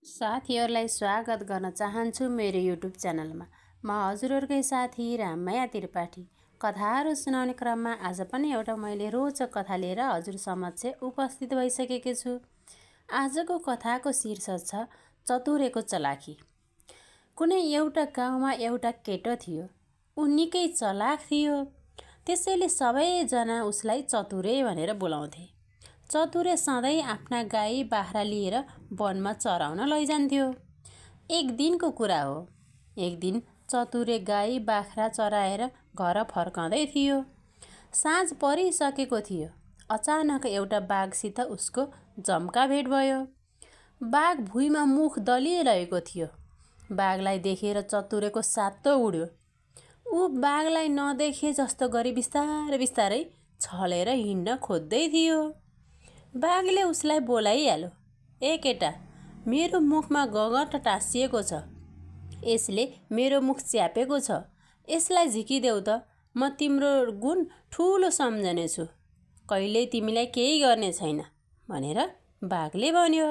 साथीहरूलाई स्वागत गर्न चाहन्छु मेरो युट्युब च्यानलमा। म हजुरहरूकै साथी राममाया त्रिपाठी। कथाहरू सुनाउने क्रममा आज पनि एउटा मैले रोचक कथा लिएर हजुर समक्ष उपस्थित भइसकेकी छु। आजको कथाको शीर्षक छ चतुरेको चलाखी। कुनै एउटा गाउँमा एउटा केटो थियो। ऊ निकै चलाख थियो। त्यसैले सबैजना उसलाई चतुरे भनेर बोलाउँथे। चतुरे सधैँ आफ्ना गाई बाख्रा लिएर वनमा चराउन लैजान्थ्यो। एक दिनको कुरा हो। एक दिन चतुरे गाई बाख्रा चराएर घर फर्कँदै थियो। साँझ परिसकेको थियो। अचानक एउटा बाघसित उसको जम्का भेट भयो। बाघ भुइँमा मुख दलिरहेको थियो। बाघलाई देखेर चतुरेको सातो उड्यो। ऊ बाघलाई नदेखे जस्तो गरी बिस्तारै बिस्तारै छलेर हिँड्न खोज्दै थियो। बाघले उसलाई बोलाइहाल्यो, ए केटा, मेरो मुखमा गगट टाँसिएको छ। यसले मेरो मुख च्यापेको छ। यसलाई झिकिदेऊ त, म तिम्रो गुण ठुलो सम्झनेछु। कहिल्यै तिमीलाई केही गर्ने छैन भनेर बाघले भन्यो।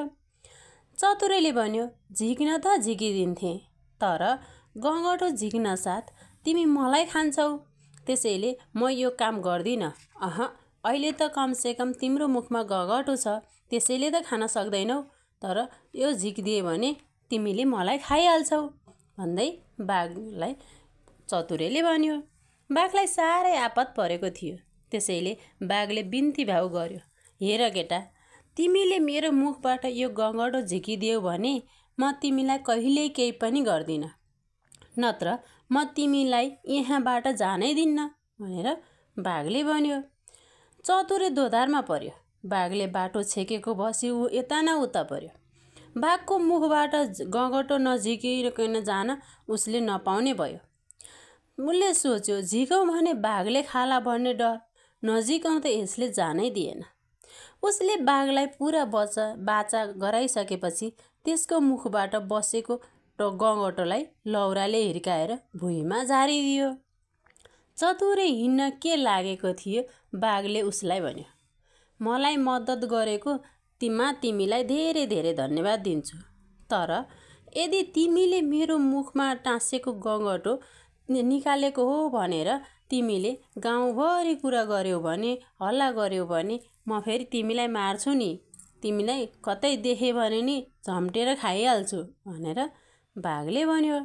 चतुरेले भन्यो, झिक्न त झिकिदिन्थे, तर गगटो झिक्न साथ तिमी मलाई खान्छौ। त्यसैले म यो काम गर्दिन। अहिले त कमसेकम तिम्रो मुखमा गगटो छ, त्यसैले त खान सक्दैनौ, तर यो झिकिदिए भने तिमीले मलाई खाइहाल्छौ भन्दै बाघलाई चतुरेले भन्यो। बाघलाई साह्रै आपत परेको थियो। त्यसैले बाघले बिन्ती भाउ गर्यो, हेर केटा, तिमीले मेरो मुखबाट यो गगटो झिकिदियौ भने म तिमीलाई कहिल्यै केही पनि गर्दिन, नत्र म तिमीलाई यहाँबाट जानै दिन्न भनेर बाघले भन्यो। चतुरे दोधारमा पर्यो। बाघले बाटो छेकेको बसी ऊ यता न उता पर्यो। बाघको मुखबाट गगटो नझिकिकन जान उसले नपाउने भयो। उसले सोच्यो, झिकौँ भने बाघले खाला भन्ने डर, नझिकौँ त यसले जानै दिएन। उसले बाघलाई पुरा बाचा गराइसकेपछि त्यसको मुखबाट बसेको गगटोलाई लौराले हिर्काएर भुइँमा झारिदियो। चतुरे हिँड्न के लागेको थियो, बाघले उसलाई भन्यो, मलाई मद्दत गरेको तिमीलाई धेरै धेरै धन्यवाद दिन्छु, तर यदि तिमीले मेरो मुखमा टाँसेको गगटो निकालेको हो भनेर तिमीले गाउँभरि कुरा गर्यौ भने, हल्ला गर्यौ भने म फेरि तिमीलाई मार्छु नि। तिमीलाई कतै देखेँ भने नि झम्टेर खाइहाल्छु भनेर बाघले भन्यो।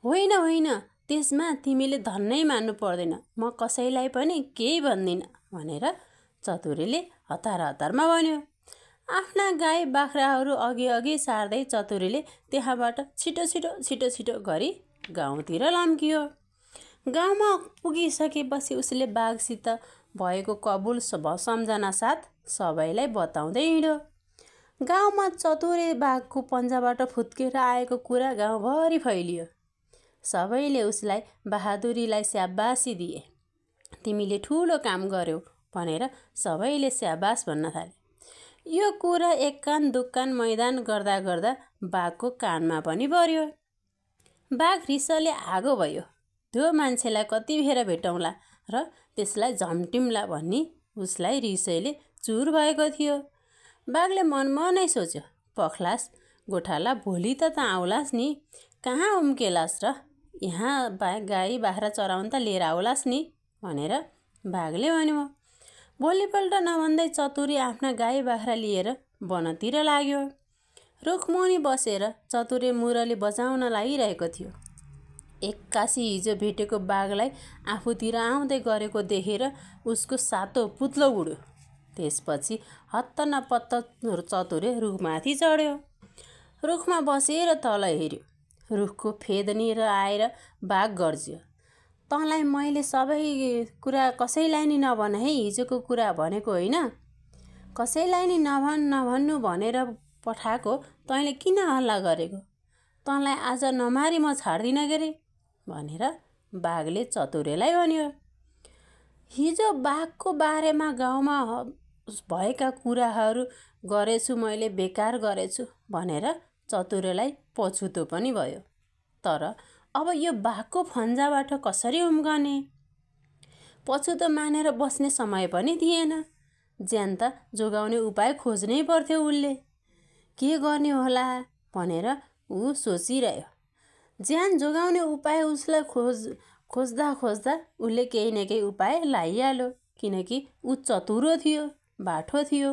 होइन होइन, त्यसमा तिमीले धन्नै मान्नु पर्दैन, म कसैलाई पनि केही भन्दिनँ भनेर चतुरेले हतार हतारमा भन्यो। आफ्ना गाई बाख्राहरू अघि अघि सार्दै चतुरेले त्यहाँबाट छिटो छिटो छिटो छिटो गरी गाउँतिर लम्कियो। गाउँमा पुगिसकेपछि उसले बाघसित भएको कबुल सम्झना साथ सबैलाई बताउँदै हिँड्यो। गाउँमा चतुरे बाघको पन्जाबाट फुत्केर आएको कुरा गाउँभरि फैलियो। सबैले उसलाई बहादुरीलाई स्याबासी दिए। तिमीले ठुलो काम गर्यौ भनेर सबैले स्याबास भन्न थाले। यो कुरा एक कान दुक्कान मैदान गर्दा गर्दा बाघको कानमा पनि पर्यो। बाघ रिसले आगो भयो। त्यो मान्छेलाई कतिखेर भेटौँला र त्यसलाई झम्टिम्ला भन्ने उसलाई रिसले चुर भएको थियो। बाघले मनमनै सोच्यो, पख्लास गोठाला, भोलि त आउलास् नि, कहाँ उम्केलास् र यहाँ गाई बाख्रा चराउन त लिएर आउलास् नि भनेर बाघले भन्यो। भोलिपल्ट नभन्दै चतुरे आफ्ना गाई बाख्रा लिएर वनतिर लाग्यो। रुखमुनि बसेर चतुरे मुरली बजाउन लागिरहेको थियो। एक्कासी हिजो भेटेको बाघलाई आफूतिर आउँदै गरेको देखेर उसको सातो पुत्लो उड्यो। त्यसपछि हत्त नपत्त चतुरे रुखमाथि चढ्यो। रुखमा बसेर तल हेऱ्यो। रुखको फेदनिर आएर बाघ गर्ज्यो, तँलाई मैले सबै कुरा कसैलाई नि नभन है, हिजोको कुरा भनेको होइन। कसैलाई नि नभन्नु भनेर पठाएको, तैँले किन हल्ला गरेको? तँलाई आज नमारी म छाड्दिनँ के रे भनेर बाघले चतुरेलाई भन्यो। हिजो बाघको बारेमा गाउँमा भएका कुराहरू गरेछु, मैले बेकार गरेछु भनेर चतुरेलाई पछुतो पनि भयो। तर अब यो बाघको फन्जाबाट कसरी उम्कने? पछुतो मानेर बस्ने समय पनि थिएन। ज्यान त जोगाउने उपाय खोज्नै पर्थ्यो उसले। के गर्ने होला भनेर ऊ सोचिरह्यो। ज्यान जोगाउने उपाय उसलाई खोज्दा उसले केही न केही उपाय लगाइहाल्यो, किनकि ऊ चतुरो थियो, बाठो थियो।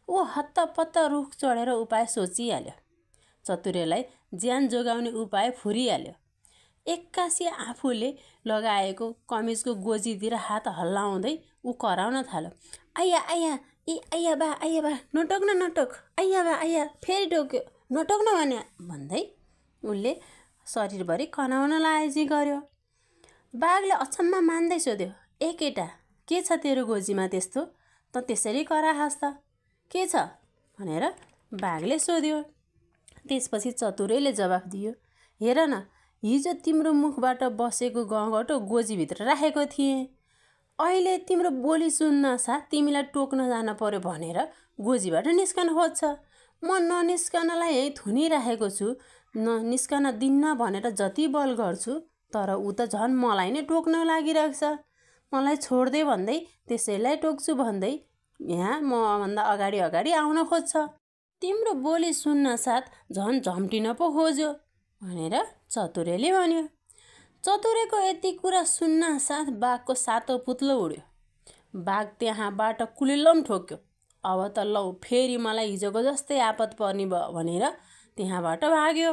ऊ हत्तपत्त रुख चढेर उपाय सोचिहाल्यो। चतुरेलाई ज्यान जोगाउने उपाय फुरिहाल्यो। एक्कासी आफूले लगाएको कमिजको गोजीतिर हात हल्लाउँदै ऊ कराउन थाल्यो, आइया आइया, ए आइया बा नटोक, आइया बा आइया, फेरि टोक्यो, नटोक न भने भन्दै उसले शरीरभरि कनाउन लाएजी गर्यो। बाघले अचम्म मान्दै सोध्यो, ए केटा, के छ तेरो गोजीमा त्यस्तो? त त्यसरी कराहास् त, के छ भनेर बाघले सोध्यो। त्यसपछि चतुरैले जवाफ दियो, हेर न, हिजो तिम्रो मुखबाट बसेको गहगटो गोजीभित्र राखेको थिएँ। अहिले तिम्रो बोली सुन्न साथ तिमीलाई टोक्न जान पर्यो भनेर गोजीबाट निस्कन खोज्छ। म ननिस्कनलाई यही थुनिराखेको छु, निस्कन दिन्न भनेर जति बल गर्छु, तर ऊ त झन् मलाई नै टोक्न लागिरहेको छ। मलाई छोड्दे भन्दै त्यसैलाई टोक्छु भन्दै यहाँ मभन्दा अगाडि आउन खोज्छ। तिम्रो बोली सुन्न साथ झन् झम्टिन पो खोज्यो भनेर चतुरेले भन्यो। चतुरेको यति कुरा सुन्न साथ बाघको सातो पुत्लो उड्यो। बाघ त्यहाँबाट कुलिल्लम ठोक्यो। अब त लौ फेरि मलाई हिजोको जस्तै आपत पर्ने भयो भनेर त्यहाँबाट भाग्यो।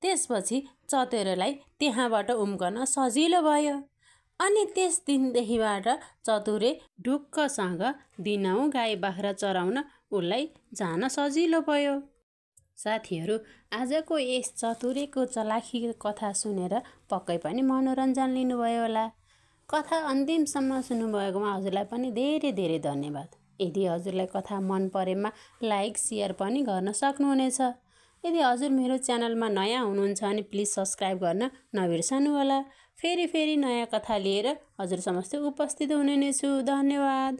त्यसपछि चतुरेलाई त्यहाँबाट उम्कन सजिलो भयो। अनि त्यस दिनदेखिबाट चतुरे ढुक्कसँग दिनहुँ गाई बाख्रा चराउन उसलाई जान सजिलो भयो। साथीहरू, आजको यस चतुरेको चलाखी कथा सुनेर पक्कै पनि मनोरञ्जन लिनुभयो होला। कथा अन्तिमसम्म सुन्नुभएकोमा हजुरलाई पनि धेरै धेरै धन्यवाद। यदि हजुरलाई कथा मन परेमा लाइक सेयर पनि गर्न सक्नुहुनेछ। यदि हजुर मेरो च्यानलमा नयाँ हुनुहुन्छ भने प्लिज सब्सक्राइब गर्न नबिर्सनु होला। फेरि नयाँ कथा लिएर हजुर समक्ष उपस्थित हुने नै छु। धन्यवाद।